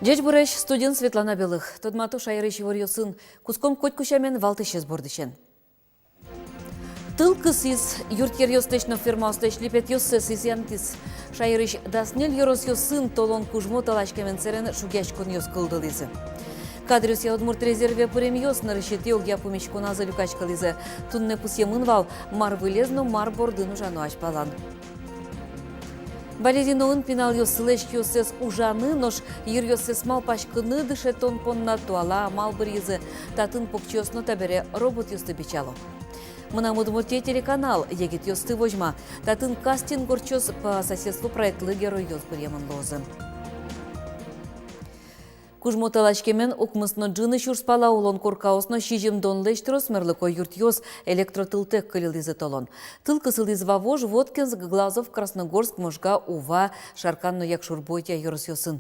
Жеж буреш студент Светлана Белых. Тодмату шайрыш вор сын куском котькушамен валтышез бордышен. Тыл кысыз юртер ёстечно ферма остеч липет ёссес изянтис. Шайрыш даснел ёрос сын толон кужмо талашкемен серен шугяш кон ёс кылдылызы. Кадрюс я удмурт резерве премьёс на решете огья помещку на залюкачкалызы. Тунне пусьемын вал мар вылезно мар бордыну жану ачпалан. Балезиноын пинал ёсылеш ёсес ужаны, нош йыр ёсес мал пашкыны дышетон понна туала мал бризы, татын покчёсно табере робот ёсты печало. Мына мудмурте телеканал егет ёсты вожма, татын кастинг горчёс по соседству проектлы герой ёс бремын лозы. Кужмо талашкемен укмысно джыны шурспала улон куркаосно шижим дон лештрос мерлыко юрт ёс электротылтек кылылызы толон. Тыл кысылыз Вавож, Воткинск, Глазов, Красногорск, Можга, Ува, Шарканно як шурбойтя юрос ёсын.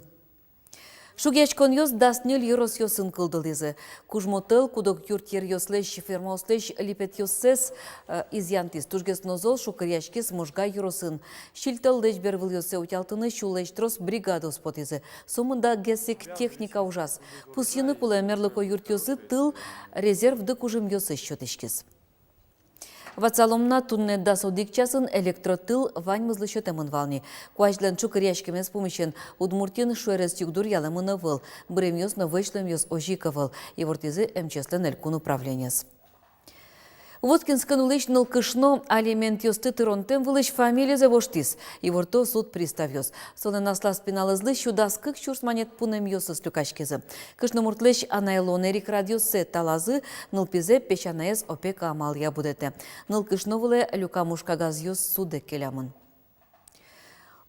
Шугячкон ёс даснел юрос ёсын кылдылызы. Кужмо тыл кудок юрт ер ёслеш ферма ослеш липет ёссес изянтис. Тужгес нозол шукырячкис Можга юросын. Шильтыл леш бервыл ёсе утялтыны шулештрос бригадос потызы. Сомында гесик техника ужас. Пусьыны кулы мерлыко юрт ёсы тыл резервды кужым ёсы счетешкис. Вацаломна тунне дасудикчасын электротыл вань мызлы счетемын вални. Куажлен чукыряшкемен с помощен Удмуртин шуэрес югдур ялымыны выл. Брем ёс на вышлем ёс ожика выл. И вортизы МЧСлен элькун управленияс. Воткинскан улычныл кышно алимент ёсты тыронтем вылыш фамилия завоштис. И ворто суд приставёс. Солен насла спиналызлы щудаскык чурсманет пунем ёсыс люкашкезы. Кышны муртлыш анайлон эрик радиосе талазы нылпизе печанаез опека амалия будете. Ныл кышно вылы люкамушка газ ёс суде келямын.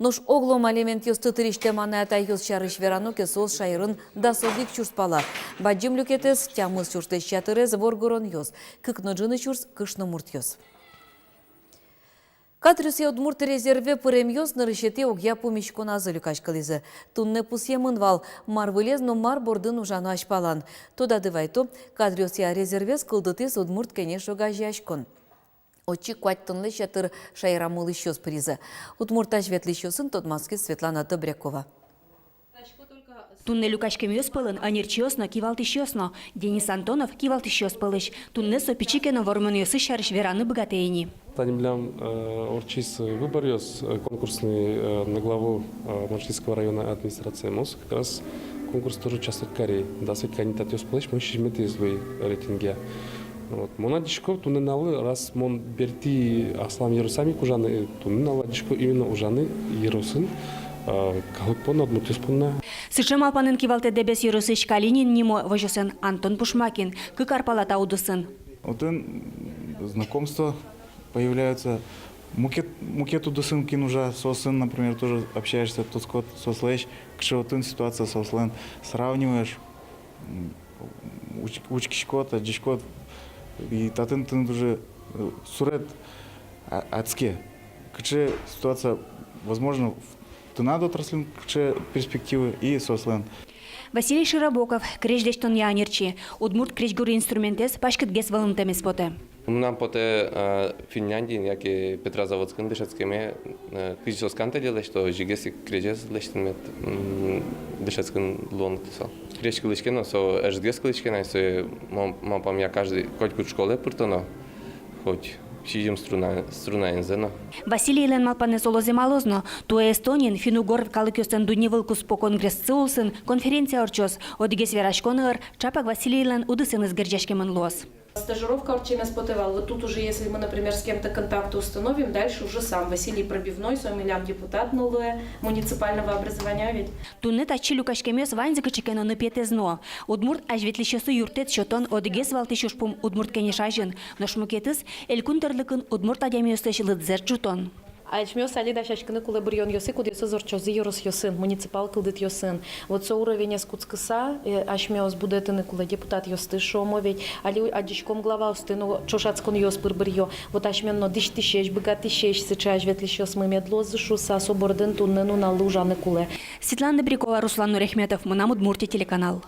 Нош оглом алимент ёсты тыриштем аната ёс шарыш вераноке сос шайрын да содик чурспала. Баджим люкетес тямыз чурстеш чатырез воргорон ёс. Кыкно джыны чурс кышно мурт ёс. Катрюс я удмурт резерве пырем ёс на решете огья помещкона залюкашкалызы. Тунне пусьемын вал мар вылезно мар бордын ужану ашпалан. Тода дывайто катрюс я резерве скылдытес удмурт кенеш огажяшкон. Очи куаттынлы шатыр шайрамылы щёс призы. Удмурташ ветлі щёсын Тодмаски Светлана Добрякова. Тунне люкашкем ёспылын анерчиосно кивалтышёсно. Денис Антонов кивалтышёспылыш. Тунне сопичикено вормын ёсы шарыш вераны богатейни. Танемлям орчис выбор ёс конкурсный на главу Маршинского района администрации МОС. Как раз конкурс тоже участвует Корей. Да, свой кандидат ёспылыш, мы шижмете из рейтинге. Вот. Мона дишко тунне налы раз мон берти аслам ерусами кужаны тунне нала дишко именно ужаны ерусын калыпон адмутиспонна. Сычем алпанын кивалте дебес ерусыш Калинин нимо вожосын Антон Пушмакин кыкарпалата удысын. Вот знакомства появляются. Мукет удысын кинужа сосын, например, тоже общаешься тот скот сослэш, кшевотын ситуация сослэн сравниваешь учкишкота, дишкот. И татын уже сурет адске. Кче ситуация, возможно, ты надо отраслен, кче перспективы и сослен. Василий Широбоков, креждештон янерчи, удмурт крежгури инструментес пашкет гес волонтемес поте. Нам поте Финляндии, як и Петрозаводском дышецкими, крежосканте делать, что жигеси крежес лештенмет дышецким лонг тесал. Креж кличкено, со эжгес кличкено, со мам пам я каждый хоть кут школе пуртоно, хоть сидим струна инзена. Василий Лен малпане солозе малозно, туэ Эстонин финугор калыкёстен дуневылкус по конгресс цулсын конференция орчос, одигес верашконыр, чапак Василий Лен удысын из герджашкемын лос. Стажировка Арчемес Потевал. Вот тут уже, если мы, например, с кем-то контакты установим, дальше уже сам Василий Пробивной, Сомилям депутат нулое муниципального образования ведь. Тунне тачи люкашкемес ванзика чекено на петезно. Удмурт ажветлищесы юртет шотон одигес валтышушпум удмурт кенешажен, но шмукетыс элькунтерлыкын удмурт адямиостеш лыдзер чутон. Ачмёс алида шашкыны кулы бір йон йосы, куды йосы зорчозы йорос йосын, муниципал кылдыт йосын. Вот со уровень скутскыса, ачмёс будетыны кулы депутат йосты шомо ведь, али адишком глава устыну чошацкон йос бір йо. Вот ачмёно диш-тишеш, богатишеш, сычаш ветлиш йос мы медлозы шуса, собордын тунныну на лужаны кулы. Светлана Добрякова, Руслан Нурехметов, Мынам Удмуртия телеканал.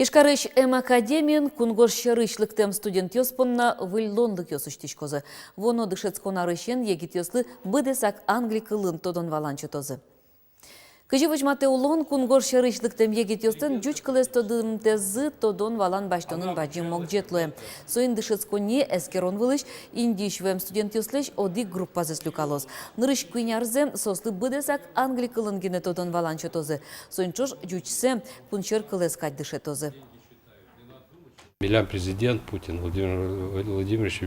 Ишкарыш М-академиян кунгорщарышлыктем студент ёспонна выльлонлык ёсыштишкозы. Воно дышецкона рыщен егит ёслы быдесак Англии кылын тодон валанчы тозы. Кыжевычмате улон кунгор шерычлыктем егет йостен жуч кылестодым тезы тодон валан баштонын баджим мог жетлуе. Соин дышецконе эскерон вылыш индиш вем студент йослеш оди группазес люкалос. Нырыш куинярзе сослы быдесак англи кылынгене тодон валан чотозы. Соин чош жучсе кунчер кылескать дышетозы. Милян президент Путин Владимир Владимирович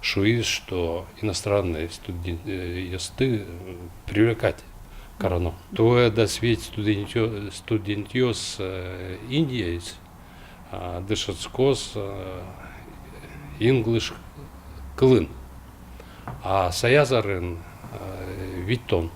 шуит, что иностранные студенты привлекать корону. То да свет студентиос Индиец, дышецкос English клын, а саязарын Виттон.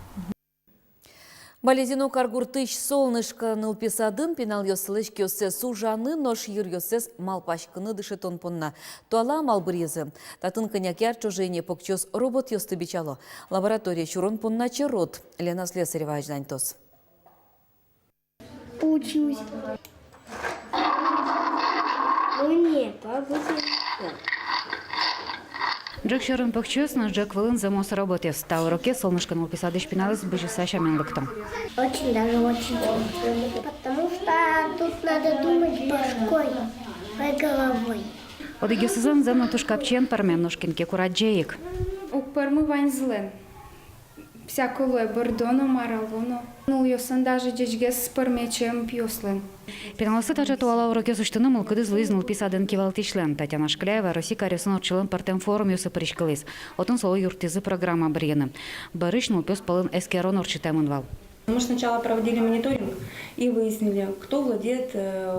Балезину каргуртыш солнышко нылписадын пенал йосылыш кёсе сужаны нош юр йосес малпашкыны дышетон понна. Туала малбырезы. Татын коньякяр чужение покчос робот йосты бичало. Лаборатория чурон понна черот. Лена Слесарева ажданьтос. Учусь. Нет, Джек Шерон Пахчус, наш Джек Вылын за мос работе. Стал руке солнышко на писады шпиналась бежиса шамянлыктом. очень даже очень. Потому что тут надо думать башкой, головой. Одиги сезон земно туш капчен пармен ножкинки кураджеек. Укпармы вань злен. Всяколое бордоно, маралоно. Ну, йосан даже дечгес с пармечем пьослен. Пеналысы тача туала уроке суштыны мылкыды злызнул писадын кивалтишлен. Татьяна Шкляева Россия каресын отчылын партем форум юсы пришкалыс. Отын солы юртизы программа брены. Барыш пес полын эскерон орчитемын вал. Мы сначала проводили мониторинг и выяснили, кто владеет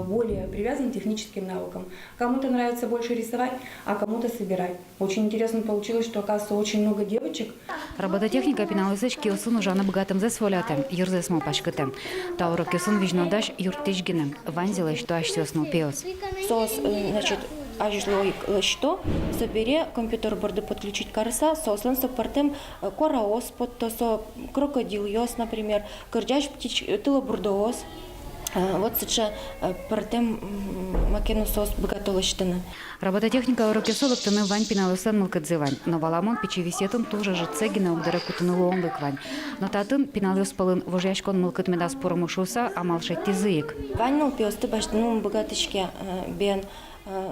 более привязанным техническим навыком. Кому-то нравится больше рисовать, а кому-то собирать. Очень интересно получилось, что, оказывается, очень много девочек. Робототехника пеналысыч киосын ужаны богатым зесволятым, юрзес мопашкытым. Та урок киосын вижнодаш юртичгиным, ванзилы, что аж сёснул пиос. Сос, значит, ажлоик что, собере компьютер борды подключить карса, сослен сопартем кораос под то со крокодил ёс, например, кырджаш птич тылобурдоос. Вот сейчас партем макену сос богатолощтыны. Робототехника уроки солоктыны вань пеналысын мылкыдзывань, но валамон печевисетын тоже же цегина угдара кутыны лоон лыквань. Но татын пеналыс полын вожяшкон мылкыдмеда споромушуса, а малшетти зыек. Вань пёсты баштыну богатышке бен.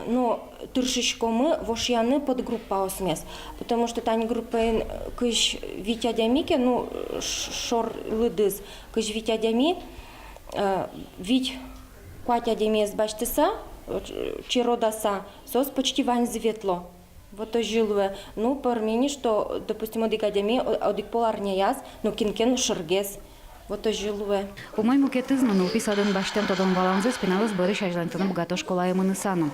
Но туршичко мы вошьяны под группа осмес, потому что тань группы кыш витядямике, ну шор лыдыз, кыш витядями, вить кватядями с баштыса, чиродаса, сос почти вань зветло. Вот то жилуе. Ну, пармени, что, допустим, одикадями, одик поларняяс, но кинкен шаргес. Вот то жилуе. Умай мукетызмын уписадын баштен тодон баланзы спиналыз барыш ажлантыны богато школаемыны саным.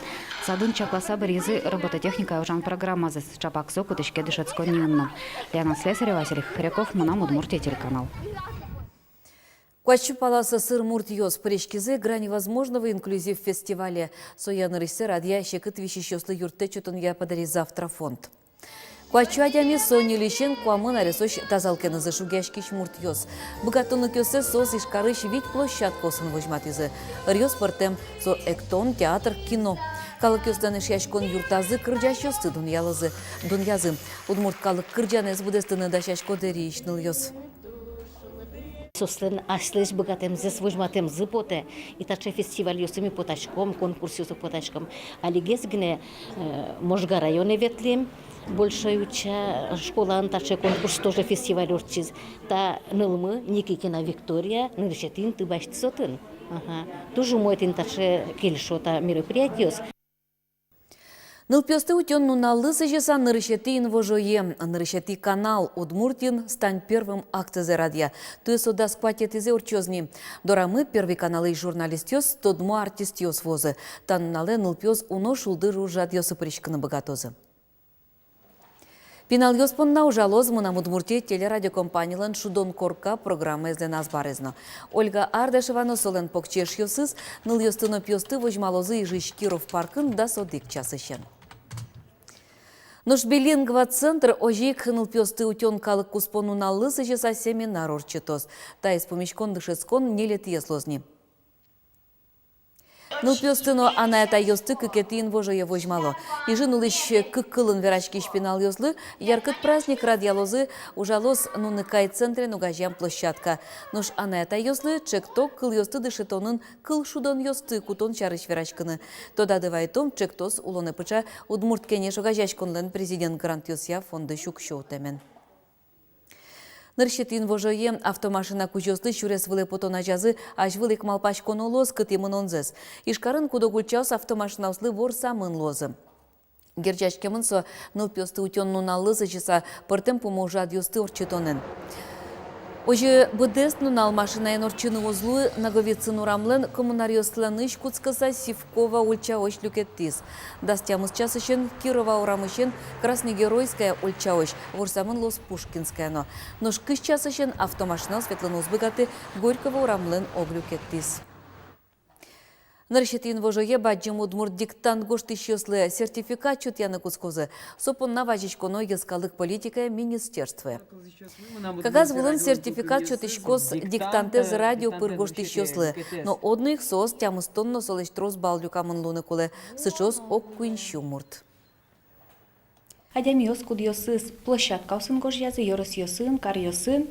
Садын чакласа березы робототехника ужан программазы чапаксо кутышке дышецко нинно. Лена Слесарева, Василий Хряков, Манам Удмуртия телеканал. Куачу паласа сыр муртьёс парешкизе грани возможного инклюзив фестивале. Сояны рысе радья щекыт вещещёслы юрте чутон я подари завтра фонд. Куачу адями сони лишен куамын аресош тазалкені зашугяшкиш муртьёс. Богатоны кёсе сос ишкарыш вить площадкосын вожматизы. Рьёс портем со эктон, театр, кино. Калык ёстаны шяшкон юртазы кырджащёсты дунязы. Удмурт калык кырджанез будестыны дашашко дери ишныл ёс. Сослен аслеш богатым зес вожматым зыпоте и таче фестиваль ёсыми потачком, конкурс ёсы потачком. Алигес гне Можга районе ветлем, большая уча школа таче конкурс тоже фестиваль орчиз. Та нылмы Никикина Виктория, ныршетин ты башти сотын. Тоже мой тин таче кельшота мероприятиёс. Нылпёсты утённу на лысы жеса нырышети инвожое. Нырышети канал Удмуртин стань первым акцезе радия. Туе сода скватетизе урчозни. Дорамы первый каналы журналистёс, тодму артистёс возы. Таннале нылпёс уно шулдыру жадьёсы пришканы богатозы. Пинал ёспонна ужалоз мына Удмуртия телерадиокомпаниялан шудон корка программа эзлен азбарезно. Ольга Ардашева солен покчеш ёсыз, ныл ёстыно пёсты вожмалозы ижиш Киров паркын да содик часыщен. Нушбелингва центр ожик ныл пёсты утён калык куспону на лысы жеса семинар орчитос. Та из помещкон дышецкон нелет еслозни. Нылпёстыно ана это ёсты кыкетин вожое вожмало. Ижинулыш кыккылын верачки шпинал ёзлы, яркыт праздник радиалозы ужалос нуныкай центре нугажям площадка. Нуш ана это ёзлы чекток кыл ёсты дышетонын кыл шудон ёсты кутон чарыш верачкыны. Тода дывайтом чектос улоны пыча удмурт кенеш огажачконлен президент грант ёсия фонды щукшо темен. Нырщетин вожое автомашина кучосты шурес вылы потона жазы аж вылык малпаш конолоз кытымын онзес. Ишкарын кудогульчаус автомашина услы вор самын лозы. Герчачкемын со нылпёсты утен нуналлызы часа пыртем поможад ёсты орчитонен. Оже быдест нунал машинайын орчыны озлуы наговицын урамлен коммунарьёсланыш куцкаса Сивкова ульча ош люкеттис. Дастямыз час ишен Кирова урам ишен Красногеройская ульча ош, ворсамын Лос Пушкинская но. Нош кыш час ишен автомашина светлын озбыгаты Горького урамлен облюкеттис. Нырщетин вожое баджим удмурт диктант гошты щеслы сертификат чутьяны кускозы. Сопон на вазичконо ескалык политика министерства. Кагаз вылын сертификат чутышкоз диктантез радио пыр гошты щеслы. Но одных сос тямыстонно солештрос балдюкамын луны кулы. Сычос ок куинщу мурт. Адямиос кудиосыз площадка усын гож язы, йорос йосын, кар йосын.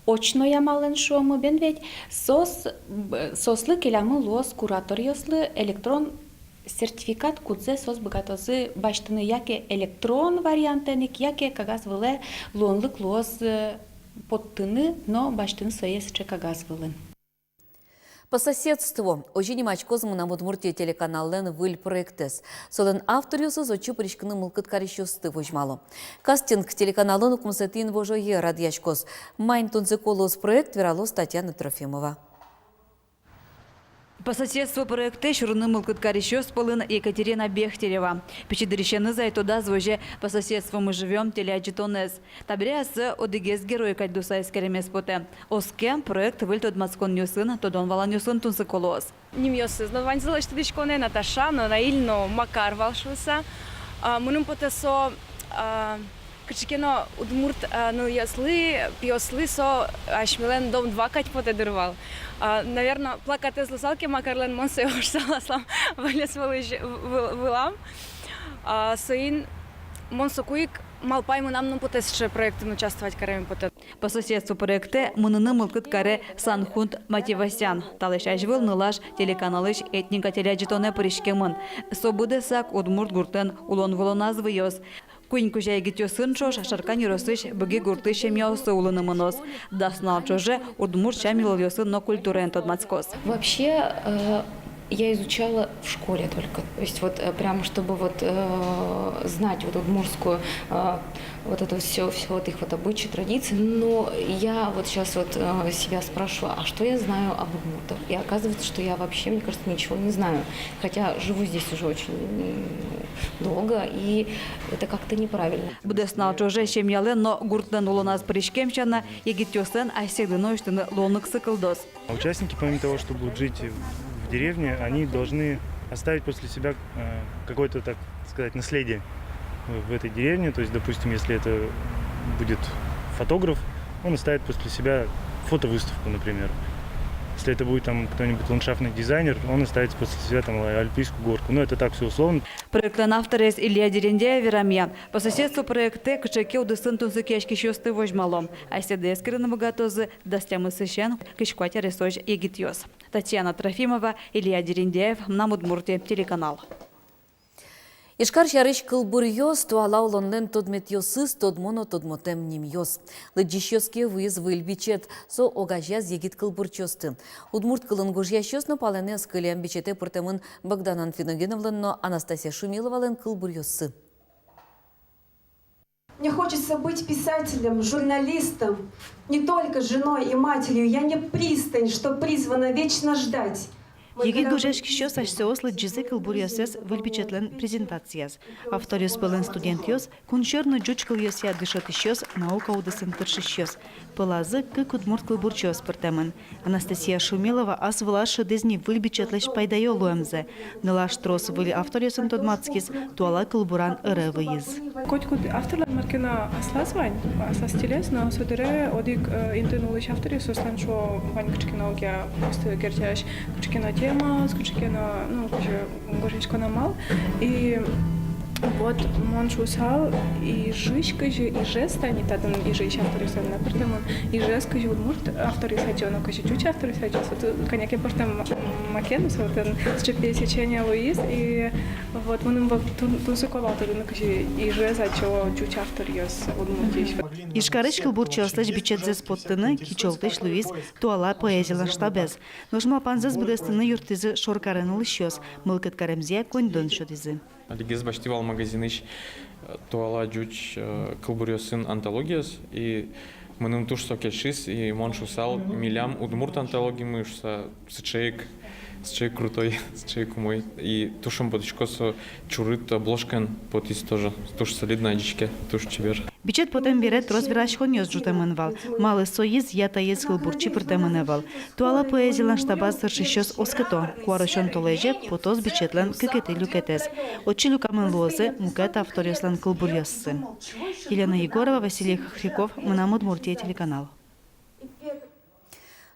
Очно ямален шуамы бен ведь сослы келямы лос куратор йослы электрон сертификат кудзе сос богатозы баштыны яке электрон вариантеник, яке кагаз выле лонлык лос подтыны, но баштыны соесче кагаз вылын. По соседству, ожини мачкозму на Удмуртии телеканаллен выль проектес. Солен авториусы зочу пришканы мылкыт карищусты вожмало. Кастинг телеканалын укмусетин вожое радиачкоз. Майн тунцеколос проект вералос Татьяна Трофимова. По соседству проекта шурны мылкыт карищос полын Екатерина Бехтерева. Печедырищаны зайтода звоже по соседству мы живем телеагитонез. Табряс одигез герой кайдуса искеремес поте. Оске проект выль тод мацкон нюсын, тодон валан нюсын тунсы колос. Ним йосы, но ванзила что дичконе Наташа, но наильно Макар валшуса. Мунум потесо качкено удмурт, ну ясли, пиосли со ашмилен дом 2 кать потедырвал. Наверное, плакаты с лысалки Макарлен Монсе ушсаласлам вылез вылам. Соин Монсокуик малпай мы нам потесше проекты участвовать карами потет. По соседству проекта мыныны мылкыт каре Санхунт Мативасян. Талыш ажвыл нылаш телеканалыш этника телеагитоне пришкемын. Собуде сак удмурт гуртен улон волоназ выёз. Куин кужайги тёсын шош шаркан юросыш быги гурты шемьяусы улыны мынос. Даснал чоже удмурт шамил ёсын но культурен тот мацкос. Вообще я изучала в школе только, то есть вот прямо чтобы вот знать вот удмуртскую вот это все вот их вот обычаи, традиции, но я вот сейчас вот себя спрашиваю, а что я знаю об удмуртах? И оказывается, что я вообще, мне кажется, ничего не знаю, хотя живу здесь уже очень долго, и это как-то неправильно. Будеснал чоже шемьялен, но гуртен улоназ пришкемчана, егитёсен айседыно штыны лонок сыкылдос. Участники, помимо того, что будут жить в деревне, они должны оставить после себя какое-то, так сказать, наследие в этой деревне. То есть, допустим, если это будет фотограф, он оставит после себя фотовыставку, например. Если это будет там кто-нибудь ландшафтный дизайнер, он оставит после себя там альпийскую горку. Ну, это так все условно. Проектен авторес Илья Дерендея Верамья. По соседству проекта кычаке удысын тунсы кешки шёсты вожмалом. Айседе эскерны богатозы дастямы сыщен кышкуатя ресож егитьёс. Татьяна Трофимова, Илья Дерендеев, нам Удмуртия, телеканал. Ишкар шарыш кылбур йос, туала улонлен тодмет йосыз, тодмоно тодмотем ним йос. Лыджишёске выез выльбичет, со огажяз егит кылбур чосты. Удмурт кылын гожьящёс, но палене скылям бичете пыртемын Богдан Финогеновлен, но Анастасия Шумиловален кылбур йосы. Мне хочется быть писателем, журналистом, не только женой и матерью. Я не пристань, что призвана вечно ждать. Егит гожешки щос аж сеослы джизе кылбурьясес выльбичетлен презентацияс. Авториус пылен студентиос, кунчерно джучкал йося дышат ищёс, наука удысын тыршищёс. Пылазы кык удмурт кылбурчёс пыртемын. Анастасия Шумилова аз вылашы дезни выльбичетлеш пайдайо луэмзе. Нылаш трос выли авториусым тодмацкис, туала кылбуран ыры выез. Котькуд авторлар маркина аслазвань, асластилес, но судере одик интенулыш авториус ослан шо вань кычкина огя, просто гертяш кычкина те тема, скучкена, ну, гошечка намал, и вот мон шусал и жишка же и жест они татан и жиш авторы сан на притемон и жест каже удмурт авторы сатёна каже чуч авторы сатёс вот коняки портам макенус вот с пересечения Луис и вот он тусуковал то на каже и жест ачо чуч автор ёс удмуртиш. Ишкарыч кылбурчослыч бичетзес поттыны кичолтыш Луис туала поэзиялан штабез. Ножма панзес будестыны юртызы шоркарыны лышёс, мылкыт каремзе коньдон шодизы. Лигез баштивал магазиныш туала джуч кылбурёсын антологияс и мыным туш сокельшис и моншусал милям удмурт антологимы шса счейк крутой, счейк мой и тушем поточкосо чурыт обложкан потис тоже туш солидная дичке туш чевер. Бичет потом берет розбирашхон ёс жутемынвал. Малы соиз ята ез кылбурчи пыртемыневал. Туала поэзиялан штабаз сыршищёс оскыто. Куарышон толеже потос бичетлен кыкети люкетес. Очи люкамын лозы мукет авториослан кылбурьёссы. Елена Егорова, Василий Хохряков, Мынам Удмуртия телеканал.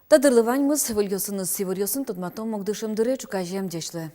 Тадырлываньмыз выльёсыныз сивырьёсын тутматом мокдышым дыре чукажем дешле.